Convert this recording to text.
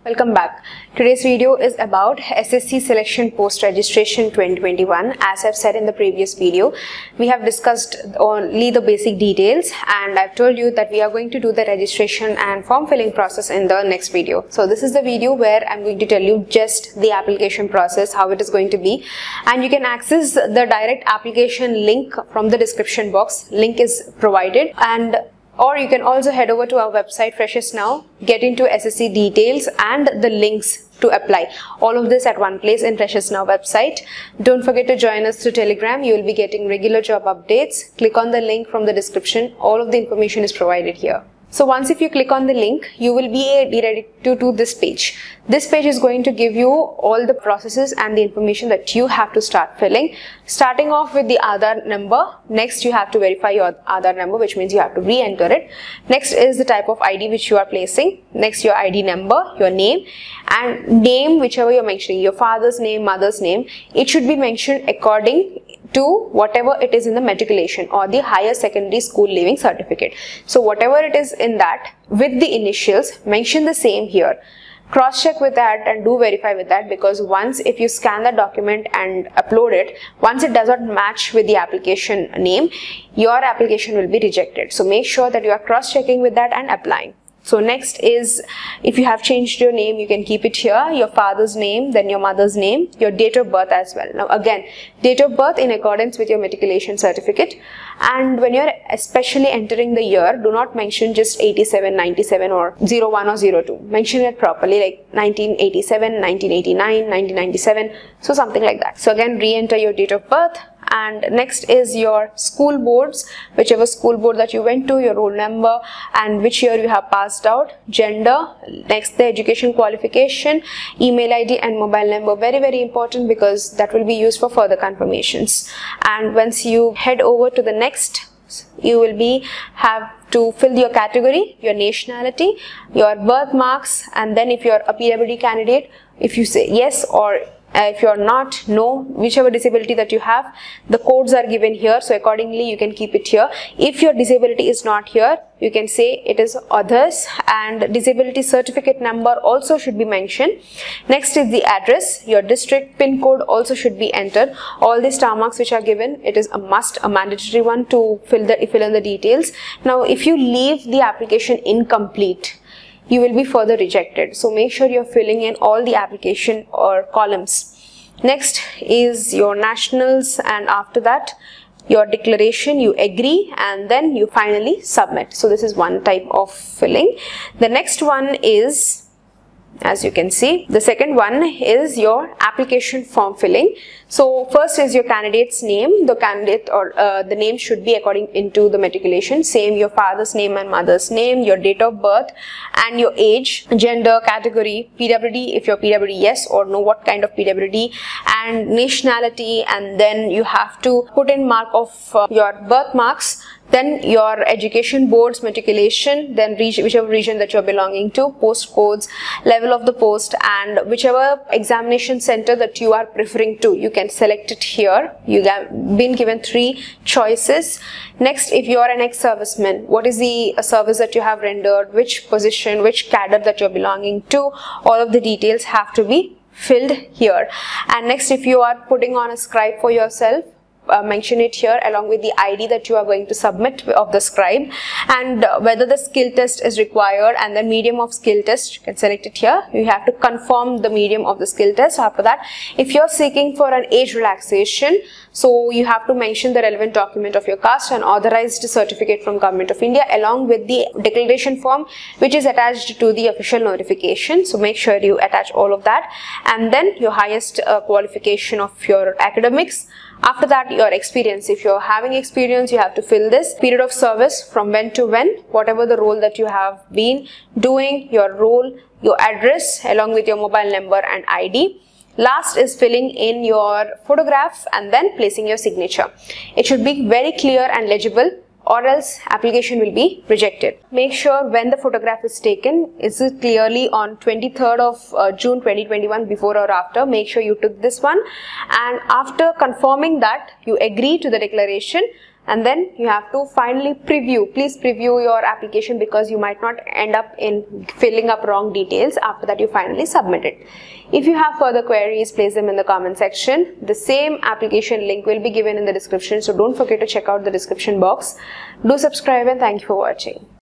Welcome back. Today's video is about SSC Selection Post Registration 2021. As I've said in the previous video, we have discussed only the basic details and I've told you that we are going to do the registration and form filling process in the next video. So this is the video where I'm going to tell you just the application process, how it is going to be, and you can access the direct application link from the description box. Link is provided, or you can also head over to our website Freshers Now, get into SSC details and the links to apply. All of this at one place in Freshers Now website. Don't forget to join us through Telegram. You will be getting regular job updates. Click on the link from the description. All of the information is provided here. So once if you click on the link, you will be redirected to this page. This page is going to give you all the processes and the information that you have to start filling. Starting off with the Aadhaar number. Next you have to verify your Aadhaar number, which means you have to re-enter it. Next is the type of ID which you are placing. Next your ID number, your name, and name whichever you're mentioning, your father's name, mother's name. It should be mentioned according to whatever it is in the matriculation or the higher secondary school leaving certificate. So whatever it is in that with the initials, mention the same here. Cross check with that and do verify with that, because once if you scan the document and upload it, once it does not match with the application name, your application will be rejected. So make sure that you are cross checking with that and applying. So next is, if you have changed your name, you can keep it here, your father's name, then your mother's name, your date of birth as well. Now again, date of birth in accordance with your matriculation certificate, and when you're especially entering the year, do not mention just 87, 97 or 01 or 02. Mention it properly, like 1987, 1989, 1997, so something like that. So again, re-enter your date of birth. And next is your school boards, whichever school board that you went to, your roll number and which year you have passed out, gender, next the education qualification, email ID and mobile number, very important, because that will be used for further confirmations. And once you head over to the next, you will have to fill your category, your nationality, your birthmarks, and then if you're a PWD candidate, if you say yes, or if you're not, no, whichever disability that you have, the codes are given here, so accordingly you can keep it here. If your disability is not here, you can say it is others, and disability certificate number also should be mentioned. Next is the address, your district, pin code also should be entered. All the star marks which are given, it is a must, a mandatory one to fill in the details. Now if you leave the application incomplete, you will be further rejected. So make sure you're filling in all the application or columns. Next is your nationals, and after that your declaration, you agree, and then you finally submit. So this is one type of filling. The next one is, as you can see, the second one is your application form filling. So first is your candidate's name. The candidate or the name should be according into the matriculation. Same, your father's name and mother's name, your date of birth and your age, gender, category, PWD if you're PWD, yes or no, what kind of PWD, and nationality, and then you have to put in mark of your birthmarks, then your education board's matriculation, then whichever region that you're belonging to, postcodes, level of the post, and whichever examination center that you are preferring to, you can select it here. You have been given 3 choices. Next, if you are an ex-serviceman, what is the service that you have rendered, which position, which cadre that you're belonging to, all of the details have to be filled here. And next, if you are putting on a scribe for yourself, mention it here along with the ID that you are going to submit of the scribe, and whether the skill test is required, and the medium of skill test, you can select it here. You have to confirm the medium of the skill test. After that, if you're seeking for an age relaxation, so you have to mention the relevant document of your caste and authorized certificate from Government of India along with the declaration form which is attached to the official notification. So make sure you attach all of that, and then your highest qualification of your academics. After that, your experience. If you're having experience, you have to fill this. Period of service, from when to when, whatever the role that you have been doing, your role, your address along with your mobile number and ID. Last is filling in your photograph and then placing your signature. It should be very clear and legible, or else application will be rejected. Make sure when the photograph is taken, is it clearly on 23rd of June 2021, before or after. Make sure you took this one, and after confirming that you agree to the declaration, and then you have to finally preview. Please preview your application because you might not end up in filling up wrong details after that you finally submit it. If you have further queries, place them in the comment section. The same application link will be given in the description, so don't forget to check out the description box. Do subscribe and thank you for watching.